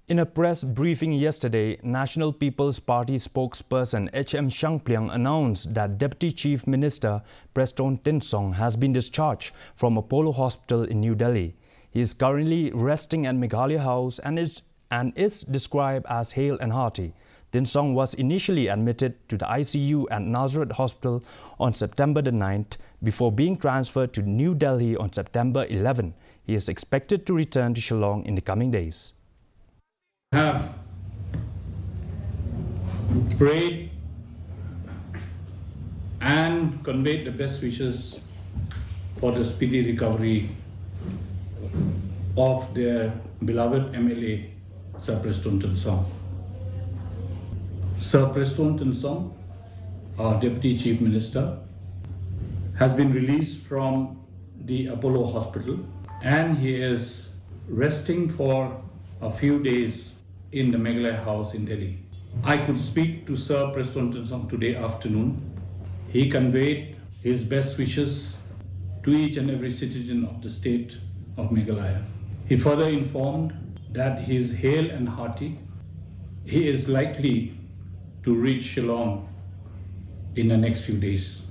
In a press briefing yesterday, National People's Party spokesperson H.M. Shangpliang announced that Deputy Chief Minister Prestone Tynsong has been discharged from Apollo Hospital in New Delhi. He is currently resting at Meghalaya House and is described as hale and hearty. Tynsong was initially admitted to the ICU at Nazareth Hospital on September the 9th before being transferred to New Delhi on September 11. He is expected to return to Shillong in the coming days. Have prayed and conveyed the best wishes for the speedy recovery of their beloved MLA, Sir Prestone Tynsong. Sir Prestone Tynsong, our Deputy Chief Minister, has been released from the Apollo Hospital and he is resting for a few days in the Meghalaya House in Delhi. I could speak to Sir Prestone Tynsong today afternoon. He conveyed his best wishes to each and every citizen of the state of Meghalaya. He further informed that he is hale and hearty. He is likely to reach Shillong in the next few days.